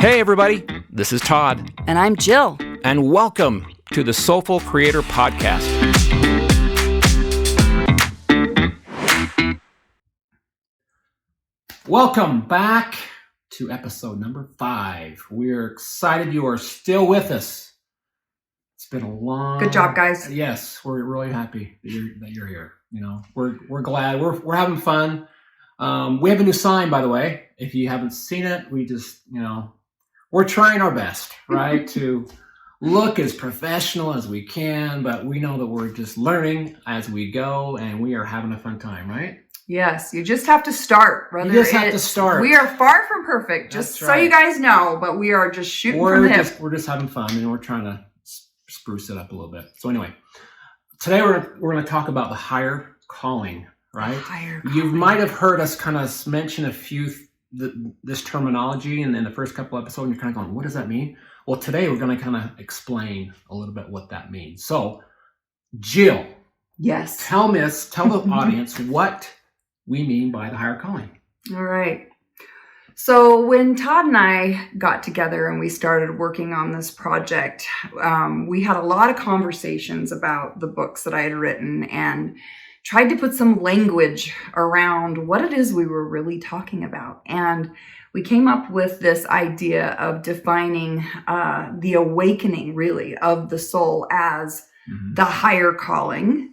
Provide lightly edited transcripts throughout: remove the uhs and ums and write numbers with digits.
Hey everybody, this is Todd. And I'm Jill. And welcome to the Soulful Creator Podcast. Welcome back to episode number 5. We're excited you are still with us. It's been a long... Good job, guys. Yes, we're really happy that you're here. You know, we're glad. We're having fun. We have a new sign, by the way. If you haven't seen it, we just, we're trying our best, right, to look as professional as we can, but we know that we're just learning as we go, and we are having a fun time, right? Yes, you just have to start. You just have to start. We are far from perfect, just so you guys know, but we are just shooting from the hip. We're just having fun, and we're trying to spruce it up a little bit. So anyway, today we're going to talk about the higher calling, right? Higher calling. You might have heard us kind of mention a few this terminology, and then the first couple episodes, you're kind of going, what does that mean? Well, today we're going to kind of explain a little bit what that means. So, Jill. Yes. Tell the audience what we mean by the higher calling. All right. So when Todd and I got together and we started working on this project, we had a lot of conversations about the books that I had written and tried to put some language around what it is we were really talking about. And we came up with this idea of defining the awakening, really, of the soul as the higher calling.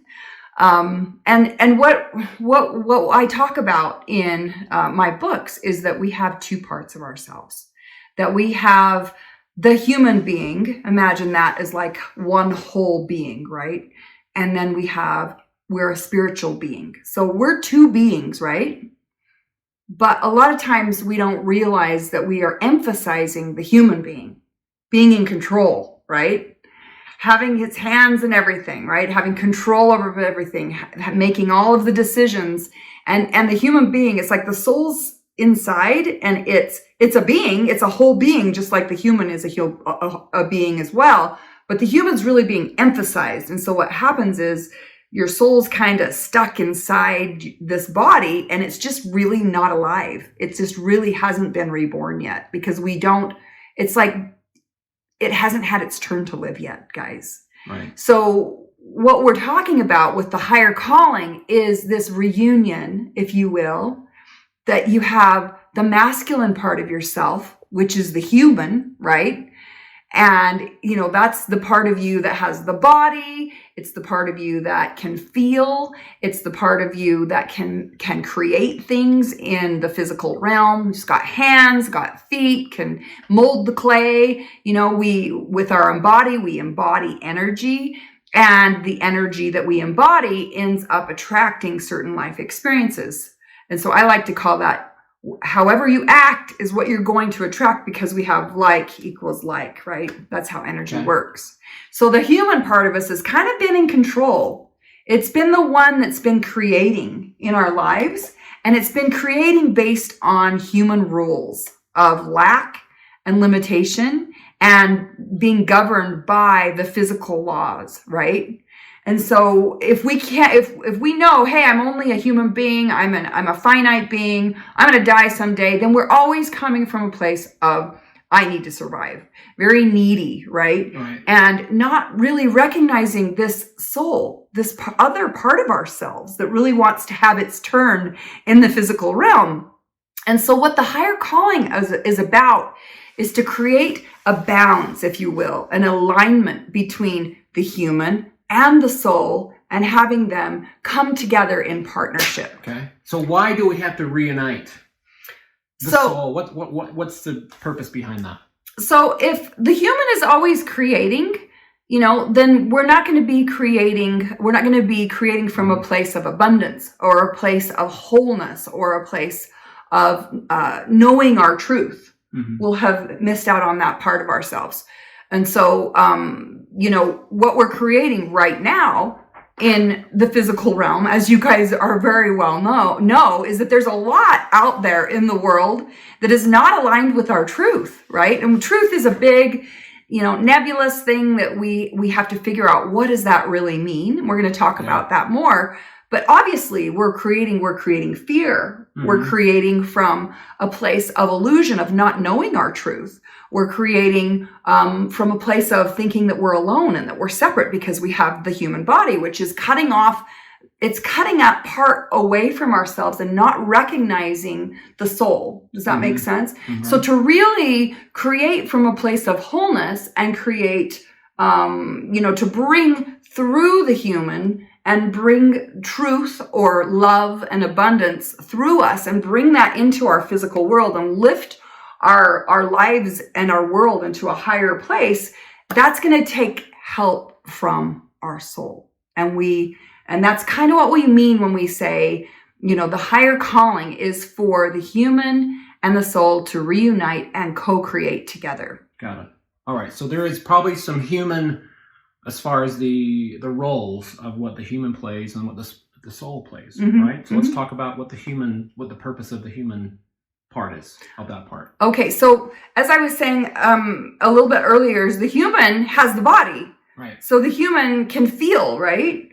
And what I talk about in my books is that we have two parts of ourselves. That we have the human being, imagine that as like one whole being, right? And then we're a spiritual being. So we're two beings, right? But a lot of times we don't realize that we are emphasizing the human being in control, right? Having his hands in everything, right? Having control over everything, making all of the decisions. And the human being, it's like the soul's inside, and it's a being, it's a whole being, just like the human is a being as well. But the human's really being emphasized. And so what happens is your soul's kind of stuck inside this body, and it's just really not alive. It just really hasn't been reborn yet, because it's like it hasn't had its turn to live yet, guys. Right. So what we're talking about with the higher calling is this reunion, if you will, that you have the masculine part of yourself, which is the human, right? And, that's the part of you that has the body. It's the part of you that can feel. It's the part of you that can create things in the physical realm. It's got hands, got feet, can mold the clay. With our body, we embody energy. And the energy that we embody ends up attracting certain life experiences. And so I like to call that, however you act is what you're going to attract, because we have like equals like, right? That's how energy works. So the human part of us has kind of been in control. It's been the one that's been creating in our lives, and it's been creating based on human rules of lack and limitation and being governed by the physical laws, right? And so if we know, hey, I'm only a human being, I'm a finite being, I'm going to die someday, then we're always coming from a place of, I need to survive. Very needy, right? And not really recognizing this soul, this other part of ourselves that really wants to have its turn in the physical realm. And so what the higher calling is about is to create a balance, if you will, an alignment between the human and the soul, and having them come together in partnership. Okay. So why do we have to reunite the soul? What's the purpose behind that? So if the human is always creating, then we're not going to be creating from a place of abundance, or a place of wholeness, or a place of knowing our truth. Mm-hmm. We'll have missed out on that part of ourselves. And so, what we're creating right now in the physical realm, as you guys are very well know, is that there's a lot out there in the world that is not aligned with our truth, right? And truth is a big, nebulous thing that we have to figure out, what does that really mean? And we're going to talk about that more. But obviously we're creating fear. We're creating from a place of illusion, of not knowing our truth. We're creating from a place of thinking that we're alone and that we're separate because we have the human body, which is cutting that part away from ourselves and not recognizing the soul. Does that make sense? So to really create from a place of wholeness and create, to bring through the human and bring truth or love and abundance through us and bring that into our physical world and lift our lives and our world into a higher place, that's going to take help from our soul. And that's kind of what we mean when we say, the higher calling is for the human and the soul to reunite and co-create together. Got it. All right. So there is probably some human, as far as the roles of what the human plays and what the soul plays, right? So let's talk about what the purpose of the human part is, of that part. Okay. So as I was saying a little bit earlier, is the human has the body. Right. So the human can feel, right?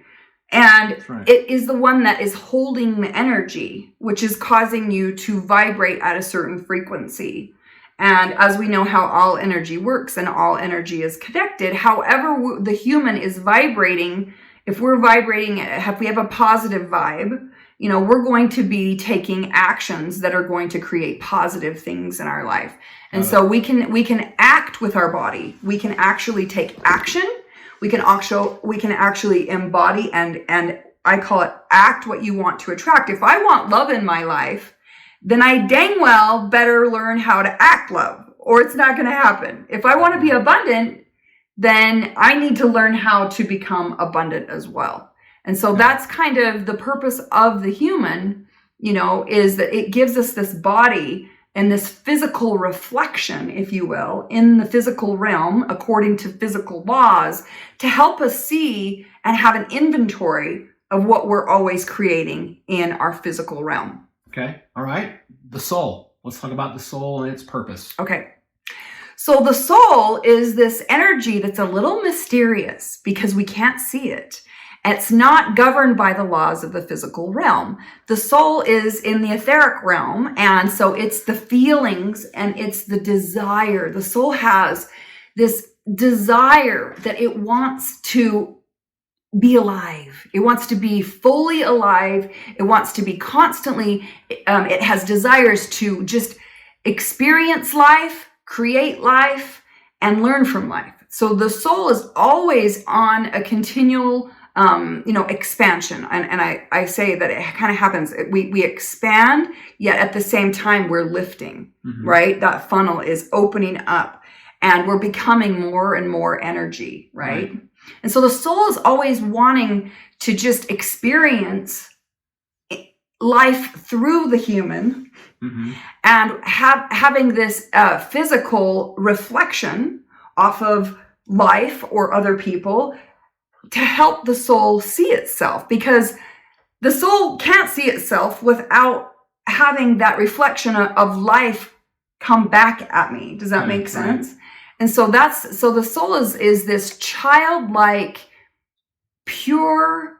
And it is the one that is holding the energy, which is causing you to vibrate at a certain frequency. And as we know how all energy works and all energy is connected, however the human is vibrating, if we have a positive vibe, we're going to be taking actions that are going to create positive things in our life. And so we can act with our body. We can actually take action. We can actually embody and I call it act what you want to attract. If I want love in my life, then I dang well better learn how to act love, or it's not going to happen. If I want to be abundant, then I need to learn how to become abundant as well. And so that's kind of the purpose of the human, is that it gives us this body and this physical reflection, if you will, in the physical realm, according to physical laws, to help us see and have an inventory of what we're always creating in our physical realm. Okay. All right. The soul. Let's talk about the soul and its purpose. Okay. So the soul is this energy that's a little mysterious because we can't see it. It's not governed by the laws of the physical realm. The soul is in the etheric realm, and so it's the feelings and it's the desire. The soul has this desire that it wants to be alive. It wants to be fully alive. It wants to be constantly, it has desires to just experience life, create life, and learn from life. So the soul is always on a continual expansion. And I say that it kind of happens. We expand, yet at the same time, we're lifting, right? That funnel is opening up and we're becoming more and more energy, right? And so the soul is always wanting to just experience life through the human and having this physical reflection off of life or other people to help the soul see itself, because the soul can't see itself without having that reflection of life come back at me. Does that make sense? Right. And so the soul is this childlike, pure,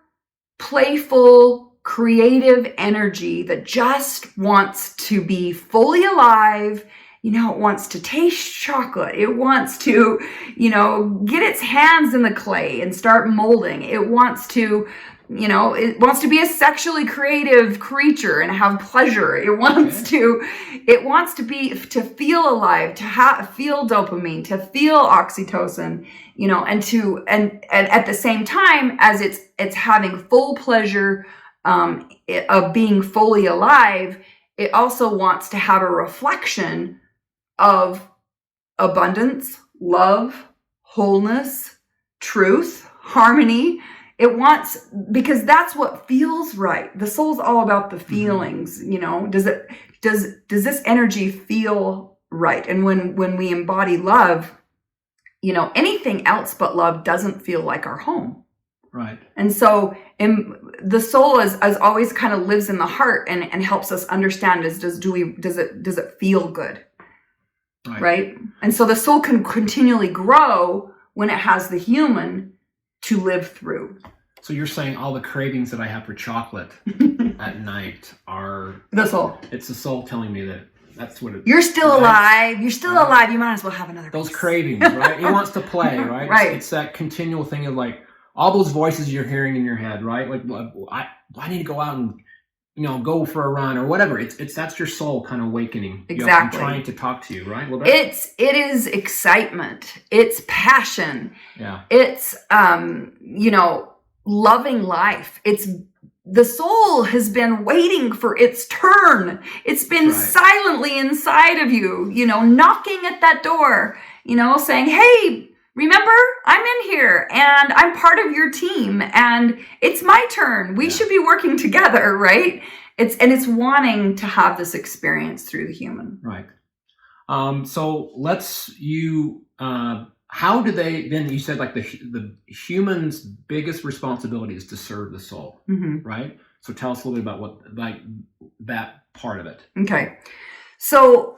playful, creative energy that just wants to be fully alive. It wants to taste chocolate. It wants to, get its hands in the clay and start molding. It wants to, be a sexually creative creature and have pleasure. It wants to feel alive, to feel dopamine, to feel oxytocin, and at the same time as it's having full pleasure of being fully alive, it also wants to have a reflection of abundance, love, wholeness, truth, harmony. It wants, because that's what feels right. The soul's all about the feelings, does this energy feel right? And when we embody love, anything else but love doesn't feel like our home. Right. And so the soul is always kind of lives in the heart and helps us understand does it feel good? Right. And so the soul can continually grow when it has the human to live through. So you're saying all the cravings that I have for chocolate at night are the soul. It's the soul telling me that that's what it. You're still alive. You're still Right. alive. You might as well have another Those piece. cravings, right? He wants to play, right? Right. It's that continual thing of like all those voices you're hearing in your head, right? Like I need to go out and go for a run or whatever. It's that's your soul kind of awakening. Exactly. And trying to talk to you, right? Well, It is excitement. It's passion. Yeah. It's loving life. It's the soul has been waiting for its turn. It's been Right. silently inside of you, knocking at that door, saying, "Hey, remember, I'm in here and I'm part of your team and it's my turn. We should be working together," right? It's wanting to have this experience through the human. Right. So how do they then? You said like the human's biggest responsibility is to serve the soul, Mm-hmm. right? So tell us a little bit about that part of it. Okay. So,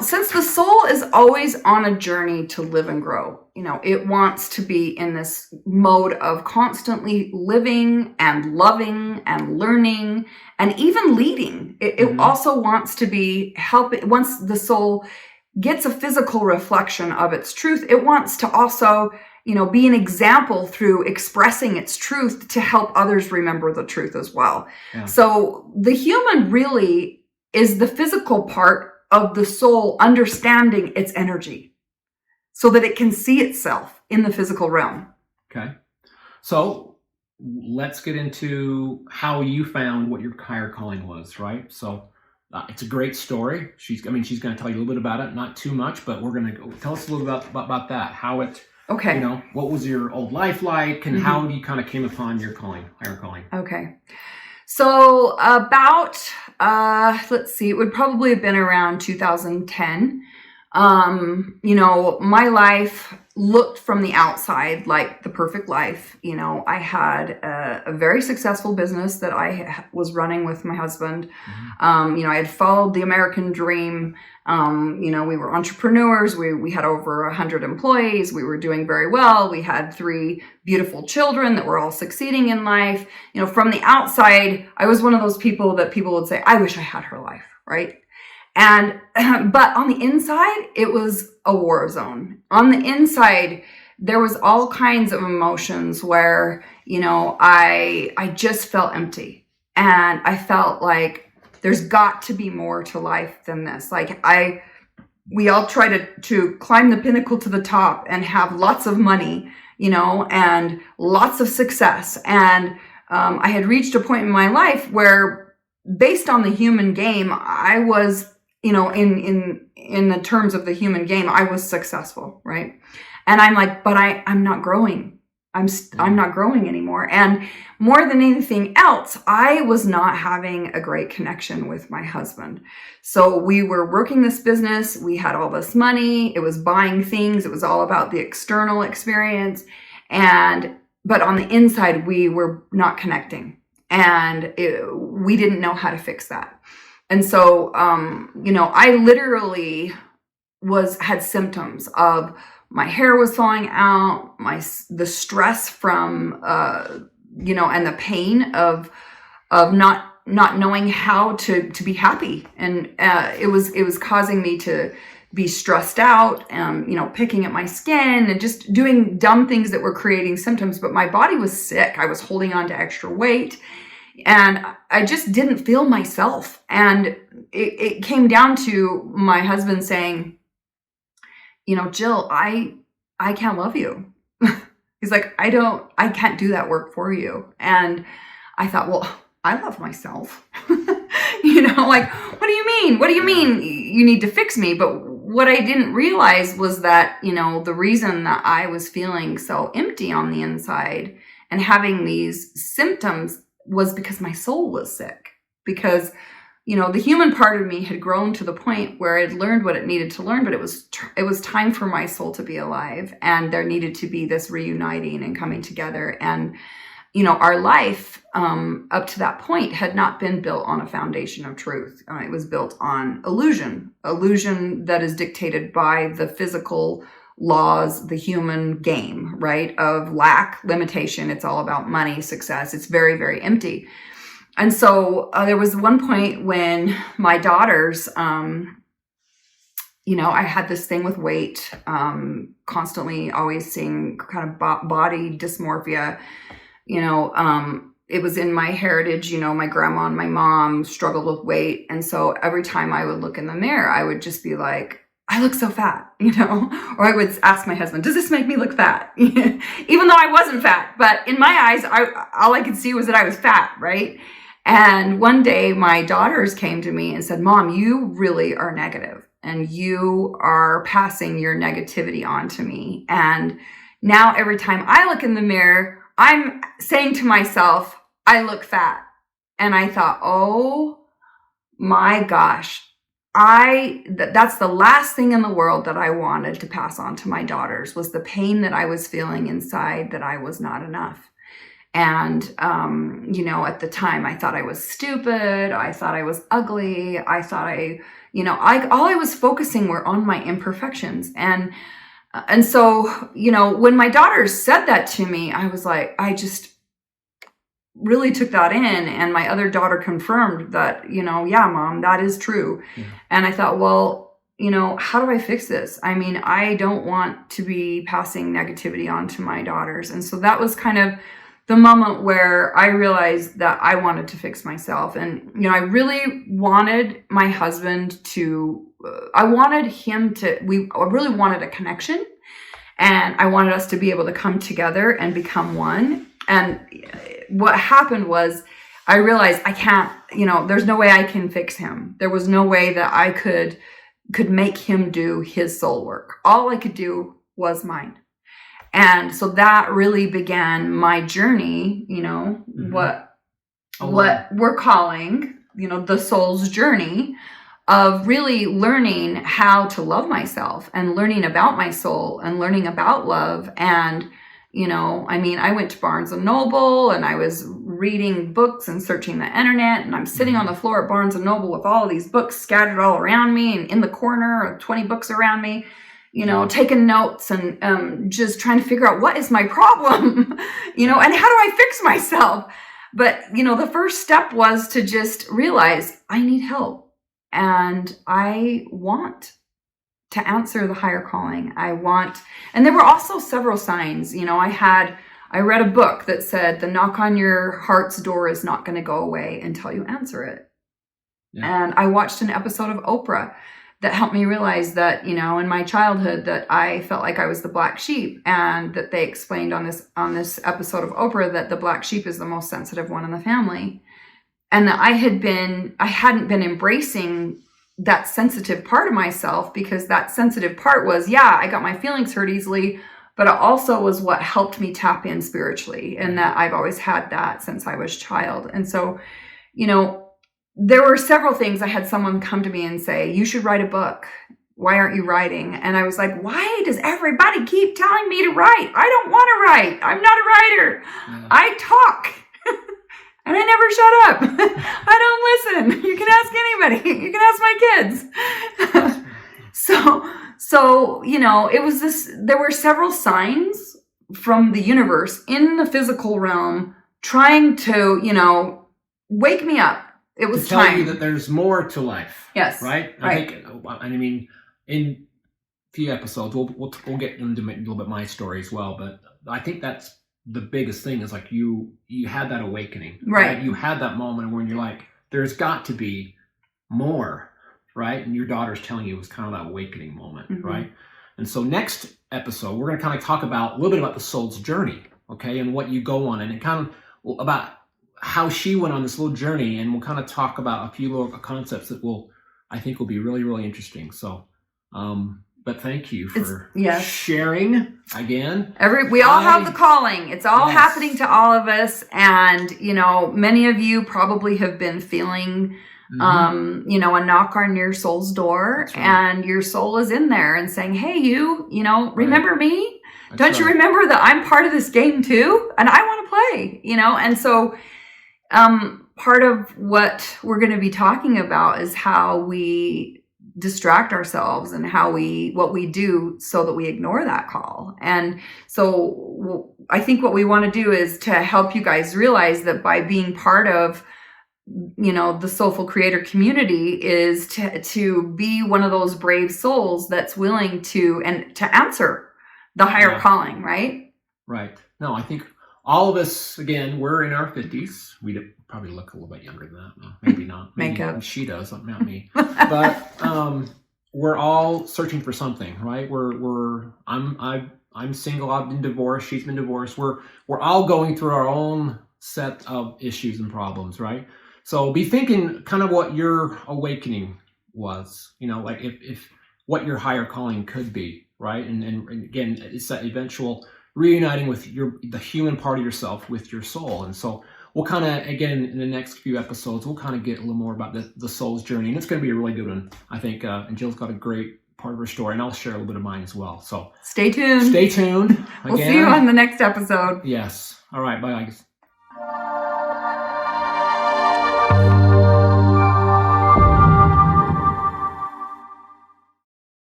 since the soul is always on a journey to live and grow, it wants to be in this mode of constantly living and loving and learning and even leading. It also wants to be helping. Once the soul gets a physical reflection of its truth, it wants to also, be an example through expressing its truth to help others remember the truth as well. Yeah. So the human really is the physical part of the soul understanding its energy so that it can see itself in the physical realm. Okay. So let's get into how you found what your higher calling was, right? So it's a great story. She's going to tell you a little bit about it, not too much, but we're going to tell us a little bit about that, how it, okay. What was your old life like and how you kind of came upon your higher calling. Okay. So about, let's see, it would probably have been around 2010. My life looked from the outside like the perfect life. I had a very successful business that I was running with my husband. I had followed the American dream. We were entrepreneurs. We had over 100 employees. We were doing very well. We had 3 beautiful children that were all succeeding in life. From the outside, I was one of those people that people would say, "I wish I had her life," right? And, but on the inside, it was a war zone. On the inside, there was all kinds of emotions where, I just felt empty and I felt like there's got to be more to life than this. Like we all try to climb the pinnacle to the top and have lots of money, and lots of success. And, I had reached a point in my life where based on the human game, I was, in the terms of the human game, I was successful, right? And I'm like, but I'm not growing. I'm not growing anymore. And more than anything else, I was not having a great connection with my husband. So we were working this business. We had all this money. It was buying things. It was all about the external experience. But on the inside, we were not connecting. And we didn't know how to fix that. And so, I literally had symptoms of my hair was falling out, the stress from, and the pain of not knowing how to be happy. And, it was causing me to be stressed out, picking at my skin and just doing dumb things that were creating symptoms. But my body was sick. I was holding on to extra weight. And I just didn't feel myself. And it came down to my husband saying, "Jill, I can't love you." He's like, I can't do that work for you. And I thought, well, I love myself. Like, what do you mean? What do you mean you need to fix me? But what I didn't realize was that, the reason that I was feeling so empty on the inside and having these symptoms was because my soul was sick. Because, the human part of me had grown to the point where it learned what it needed to learn, but it was time for my soul to be alive. And there needed to be this reuniting and coming together. And, our life up to that point had not been built on a foundation of truth. It was built on illusion that is dictated by the physical laws, the human game, right? Of lack, limitation. It's all about money, success. It's very, very empty. And so there was one point when my daughters, I had this thing with weight, constantly always seeing kind of body dysmorphia, it was in my heritage, my grandma and my mom struggled with weight. And so every time I would look in the mirror, I would just be like, I look so fat, or I would ask my husband, does this make me look fat? Even though I wasn't fat, but in my eyes, all I could see was that I was fat, right? And one day my daughters came to me and said, Mom, you really are negative and you are passing your negativity on to me. And now every time I look in the mirror, I'm saying to myself, I look fat. And I thought, oh my gosh, that's the last thing in the world that I wanted to pass on to my daughters, was the pain that I was feeling inside, that I was not enough. And, at the time I thought I was stupid. I thought I was ugly. I thought all I was focusing were on my imperfections. And so, when my daughters said that to me, I was like, I just really took that in. And my other daughter confirmed that, yeah, Mom, that is true. Yeah. And I thought, well, how do I fix this? I mean, I don't want to be passing negativity on to my daughters. And so that was kind of the moment where I realized that I wanted to fix myself. And, I really wanted my husband I really wanted a connection, and I wanted us to be able to come together and become one. And what happened was I realized I can't, there's no way I can fix him. There was no way that I could make him do his soul work. All I could do was mine. And so that really began my journey, mm-hmm. what we're calling, the soul's journey of really learning how to love myself and learning about my soul and learning about love. And, I went to Barnes and Noble and I was reading books and searching the internet, and I'm sitting on the floor at Barnes and Noble with all of these books scattered all around me, and in the corner, 20 books around me, taking notes and just trying to figure out what is my problem, and how do I fix myself? But, the first step was to just realize I need help and I want to answer the higher calling. And there were also several signs. I read a book that said the knock on your heart's door is not going to go away until you answer it. Yeah. And I watched an episode of Oprah that helped me realize that, in my childhood, that I felt like I was the black sheep, and that they explained on this episode of Oprah that the black sheep is the most sensitive one in the family. And that I hadn't been embracing that sensitive part of myself, because that sensitive part was, I got my feelings hurt easily, but it also was what helped me tap in spiritually. And that I've always had that since I was a child. And so, there were several things. I had someone come to me and say, you should write a book. Why aren't you writing? And I was like, why does everybody keep telling me to write? I don't want to write. I'm not a writer. Yeah. I talk. And I never shut up. I don't listen. You can ask anybody. You can ask my kids. So, it was this, there were several signs from the universe in the physical realm trying to, wake me up. It was to tell time. You that there's more to life. Yes. Right? Right. In a few episodes, we'll get into a little bit my story as well, but I think that's the biggest thing is like you had that awakening. Right. You had that moment when you're like, there's got to be more, right? And your daughter's telling you it was kind of that awakening moment, mm-hmm. right? And so next episode, we're going to kind of talk a little bit about the soul's journey, okay? And what you go on, and kind of about how she went on this little journey, and we'll kind of talk about a few little concepts that I think will be really, really interesting. So, but thank you for sharing again. We all have the calling. It's all happening to all of us. And, many of you probably have been feeling, mm-hmm. A knock on your soul's door, right. And your soul is in there and saying, hey, remember right. me? That's Don't you remember that I'm part of this game too? And I want to play, and so, part of what we're going to be talking about is how we distract ourselves and what we do so that we ignore that call. And so I think what we want to do is to help you guys realize that by being part of, the Soulful Creator community is to be one of those brave souls that's willing to answer the higher calling, right? Right. No, I think all of us, again, we're in our 50s. We probably look a little bit younger than that. No, maybe not. Maybe Makeup. She does, not me. But we're all searching for something, right? I'm single. I've been divorced. She's been divorced. We're all going through our own set of issues and problems, right? So be thinking kind of what your awakening was, like if what your higher calling could be, right? And again, it's that eventual reuniting with the human part of yourself with your soul. And so we'll kind of, again, in the next few episodes, we'll kind of get a little more about the soul's journey. And it's going to be a really good one, I think. And Jill's got a great part of her story, and I'll share a little bit of mine as well. So stay tuned. Stay tuned. We'll see you on the next episode. Yes. All right. Bye, guys.